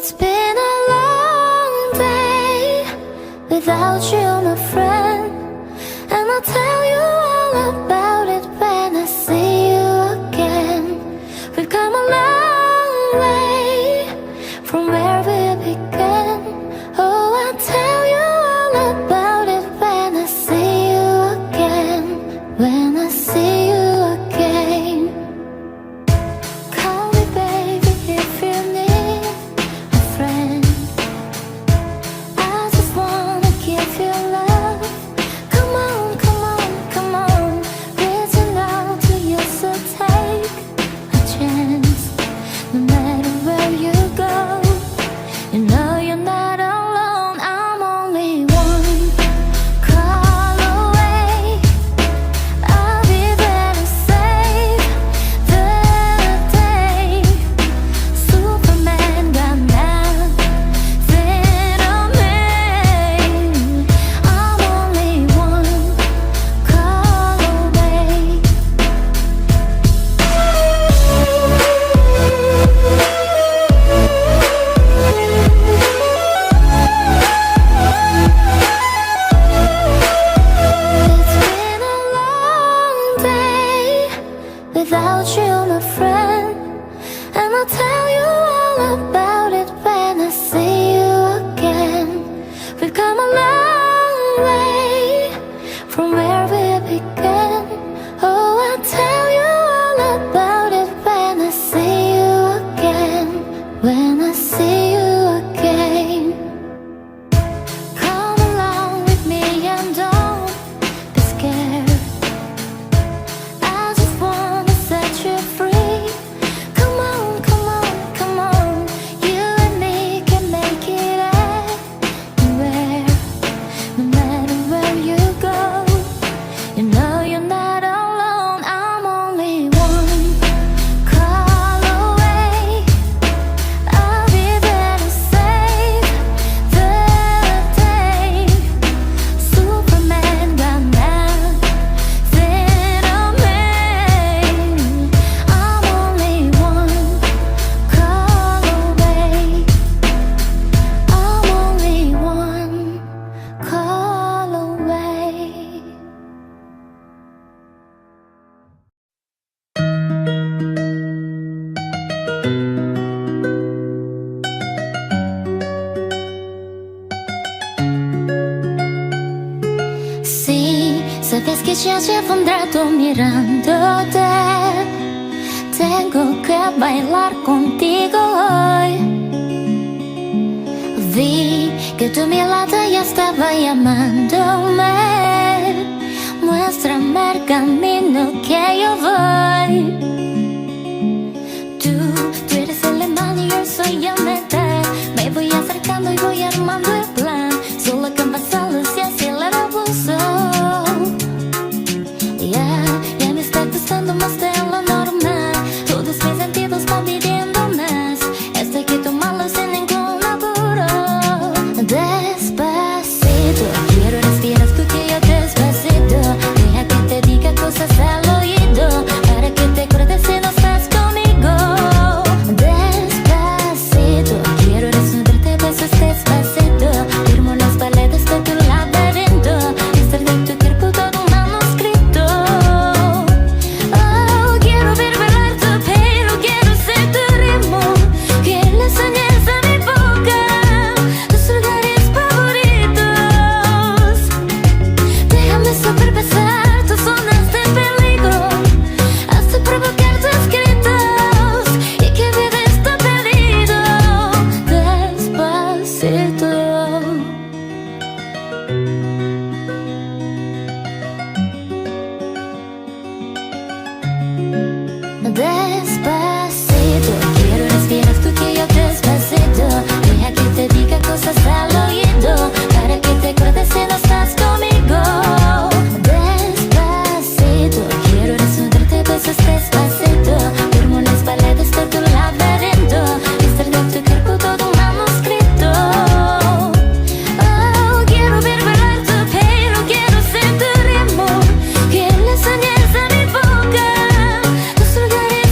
It's been a long day without you, my friend, and I'll tell you all about it when I see you again. We've come a long way from where we began. Oh, I'll tell you all about it when I see you again. When I see you again. Call me baby if you need a friend. I just wanna give you love. Come on, come on, come on. Reaching out to you, so take a chance. No matter where you go, you know you're not alone. I'm only one call away. I'll be there to save the day. Superman got nothing on me. I'm only one call away. It's been a long day without you, my friend, and I'll tell you all about it when I see you again. We've come a long way from where we began. Oh, I'll tell you all about it when I see you again. When I see you again. Come along with me and don't be scared. I just wanna set you free. Come on, come on, come on. You and me can make it anywhere. No matter where you go, you know you're not alone. I'm only one call away. I'll be there to save the day. Superman got nothing on me. I'm only one call away. I'm only one call away. Sí, sabes que ya llevo un rato mirándote. Tengo que bailar contigo hoy. Vi que tu mirada ya estaba llamándome. Muéstrame el camino que yo voy. Tú eres el imán y yo soy el metal. Me voy acercando y voy armando el plan. Solo que han pasado si así el abuso. Ya me está gustando más de lo normal. Todos mis sentidos van pidiendo más. Esto hay que tomarlo sin ningún apuro. Despacito, quiero respirar tú que yo despacito. Deja que te diga cosas al oído, para que te acuerdes si no estás conmigo. Despacito, quiero desnudarte a besos despacito. Firmo las paredes de tu laberinto. Estar de tu cuerpo todo un manuscrito. Oh, quiero ver bailar tu pelo, quiero ser tu ritmo. Que le enseñes a mi boca tus lugares favoritos. Déjame sobrepasar tus zonas de peligro, hasta provocar tus gritos y que vives tu pedido. Despacito. Despacito, quiero respirar tú que yo despacito. Deja que te diga cosas al oído, para que te acuerdes si no estás conmigo. Despacito, quiero desnudarte a besos despacito. Firmo las paredes de tu laberinto. Estar de tu cuerpo todo un manuscrito. Oh, quiero ver bailar tu pelo, quiero ser tu ritmo. Que le enseñes a mi boca tus lugares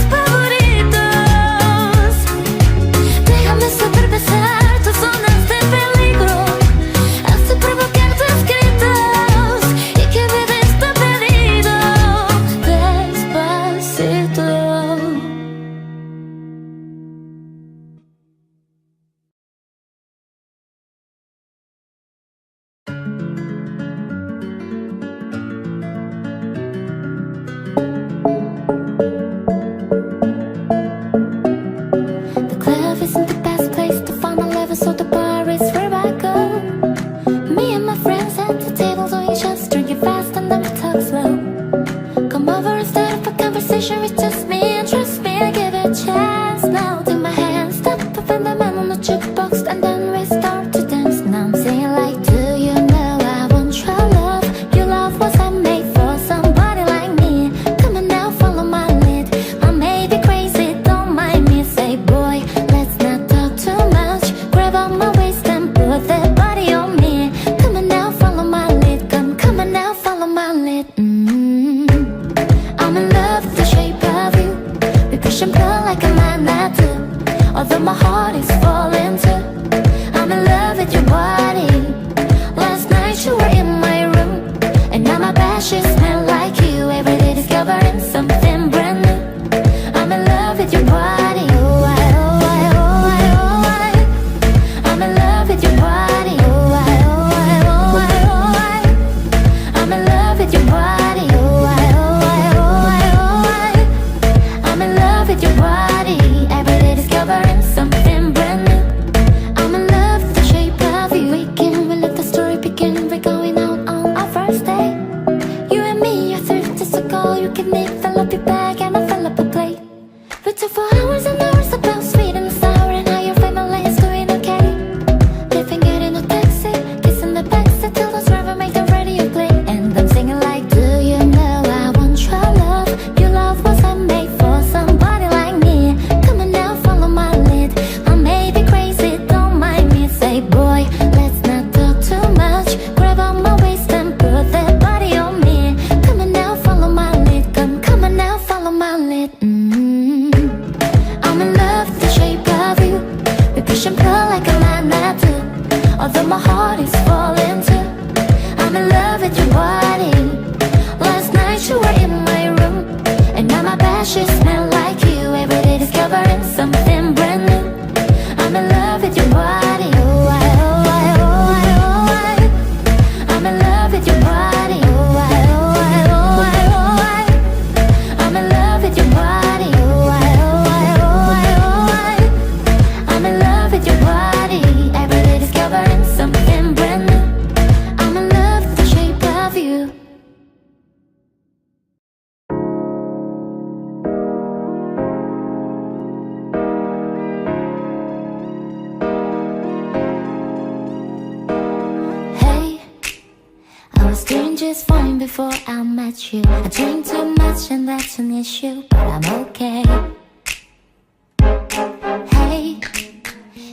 pressure is just me, and trust me, I give it a chance. Now take my hand, stop, open the man on the jukebox, and then we start to dance. Now I'm singing like, do you know I want your love? Your love was handmade for somebody like me. Come on now, follow my lead. I may be crazy, don't mind me. Say, boy, let's not talk too much. Grab on my waist and put that body on me. Come on now, follow my lead. Come on now, follow my lead. I'm in love with the shape of you. We push and pull like a magnet do. Although my heart is falling too. I'm in love with your body. Last night you were in my room, and now my bed sheets smell like you. Every day discovering something brand new. I'm in love with your body. Oh, I. I'm in love with your body. Oh, I. I'm in love with your body. Oh, I. I'm in love with your body. Every day discovering something brand new. I'm in love with the shape of you. We let the story begin. We're going out on our first day. You and me are 30 days ago. You give me, fill up your bag, and I fill up a plate. We talk for hours and hours about sweet and sour, and how your family is doing okay. Living it in a taxi, kissing the backseat till the driver make the radio play. And I'm singing like, do you know I want your love? Your love was handmade for somebody like me. Come on now, follow my lead. I may be crazy, don't mind me. Say, boy, let's not talk too much. Grab on my waist and put that body on me. Come on now, follow my lead. Come on now, follow my lead. I'm in love with the shape of you. We push and pull like a magnet do. Although my heart is falling too. I'm in love with your body. Last night you were in my room, and now my bed sheets smell like you. Every day discovering something brand new. I'm in love with your body. Oh, I. I'm in love with your body. Oh, I. I'm in love with your body. Oh, I. I'm in love with your body. Every day discovering something brand new. I'm in love with the shape of you. Hey, I was doing just fine before I met you. I drink too much and that's an issue, but I'm okay. Hey,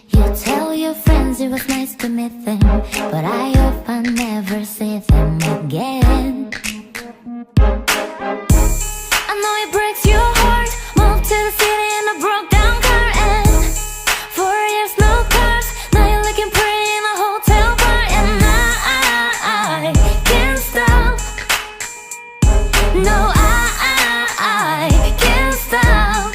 you tell your friends it was nice to meet them, but I hope I never see them again. I know it breaks your heart. Moved to the city in a broke down car, and 4 years no cars. Now you're looking pretty in a hotel bar, and I can't stop. No, I can't stop.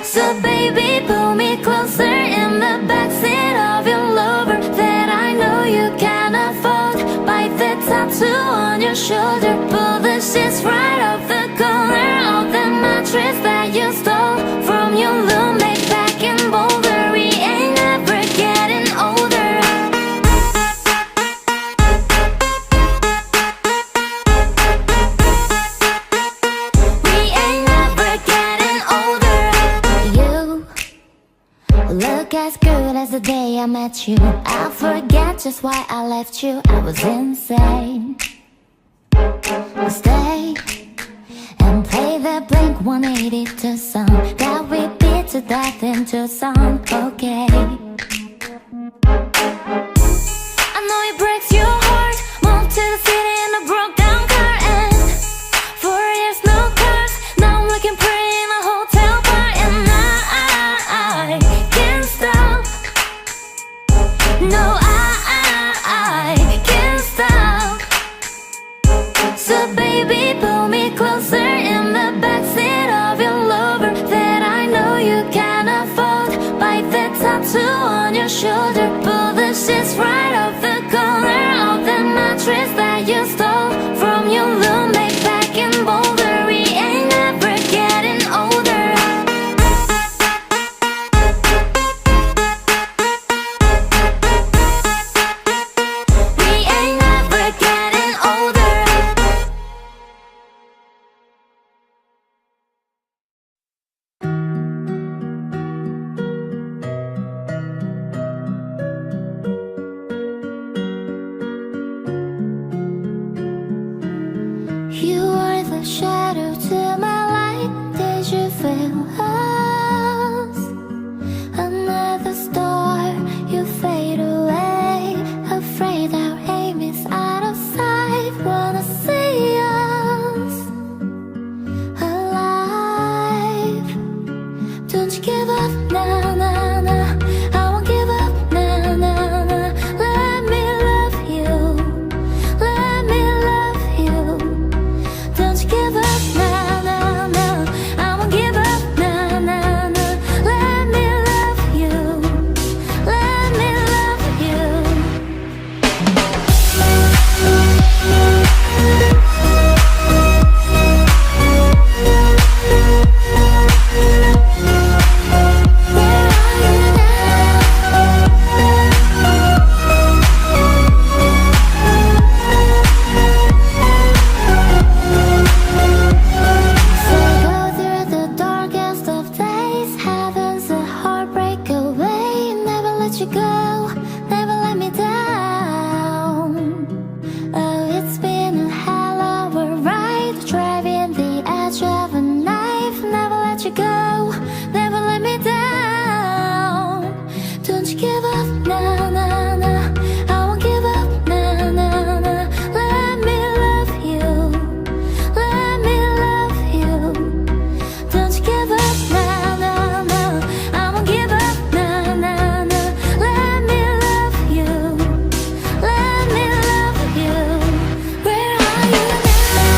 So baby, pull me closer in the backseat of your Lover that I know you can afford. Bite the tattoo on your shoulder. Pull the sheets right off the corner of the mattress that you stole from your roommate back in Boulder. We ain't never getting older. We ain't never getting older. You look as good as the day I met you. I forget just why I left you. I was insane. Stay and play the Blink-182 song that we beat to death in Tucson. Okay, I know it breaks your heart. Moved to the city in a broke down car, and 4 years no cars. Now I'm looking pretty in a hotel bar, and I can't stop. No, I can't stop. So baby, pull me closer in the backseat of your Lover that I know you can afford. Bite the tattoo on your shoulder. Pull the sheets right off the corner of the mattress that you stole from your roommate back in Boulder. We ain't never getting older. We ain't never getting older. You are the shadow to my light. Did you feel us? Another star, you fade away. Afraid our aim is out of sight. Wanna see us alive. Don't you give up, nah, nah, nah. I won't give up, nah, nah, nah. Let me love you, let me love you. Don't you give up, nah, nah, nah. I won't give up, nah, nah, nah. Let me love you, let me love you. You go, never let me down. Oh, it's been a hell of a ride, driving the edge of a knife. Never let you go, never let me down. Don't you give up, nah, nah, nah. I won't give up, nah, nah, nah. Let me love you, let me love you. Don't you give up, nah, nah, nah. I won't give up, nah, nah, nah. Let me love you, let me love you. Where are you now?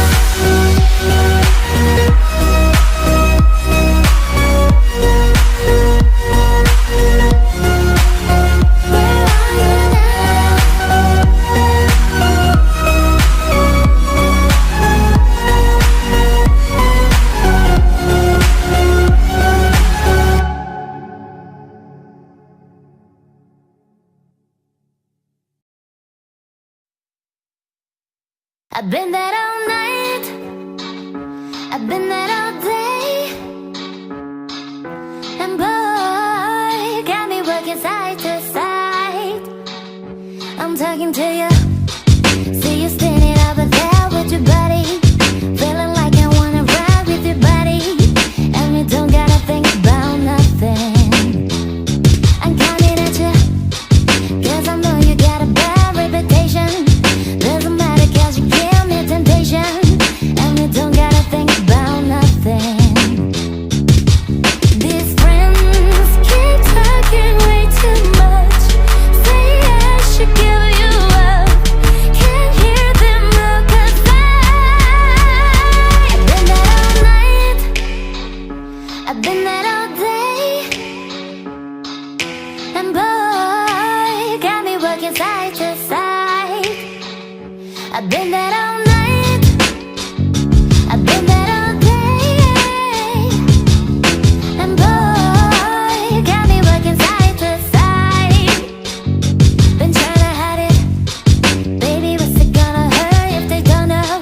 I've been there all night, I've been there all day, and boy, got me working side to side. I'm talking to you, see you standing over there with your buddy, feeling like I wanna ride with your body, and we don't gotta think about nothing. I'm coming at you, 'cause I know you got a bad reputation. Doesn't matter 'cause you give me temptation, and we don't gotta think about nothing. These friends keep talking way too much, say I should give you up. Can't hear them look 'cause I've been there all night, I've been there all day, and boy, got me working side to side. I've been there all night, I've been there all day, and boy, got me working side to side. Been trying to hide it, baby, what's it gonna hurt if they don't know?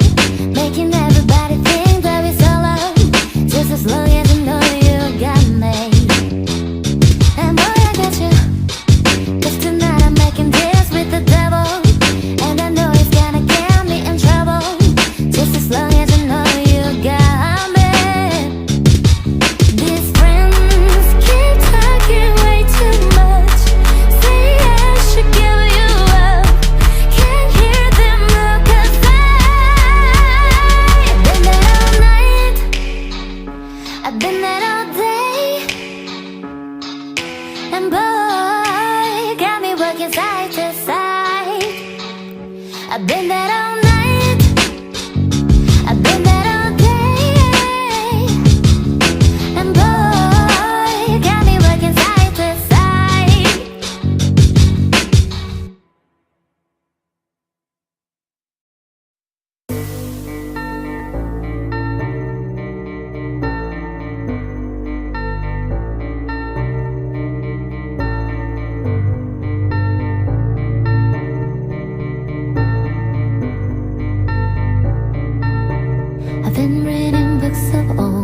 Making everybody think that we solo, just as long as you know you got me. And boy, I got you, 'cause tonight I'm making this with the devil, and I know he's gonna get me in trouble, just as long as I know you got me. These friends keep talking way too much, say I should give you up. Can't hear them look 'cause I've been there all night, I've been there all day, and boy, got me working side to side. I've been there all night, I've been there all day, and boy, got me working side to side. I've been reading books of old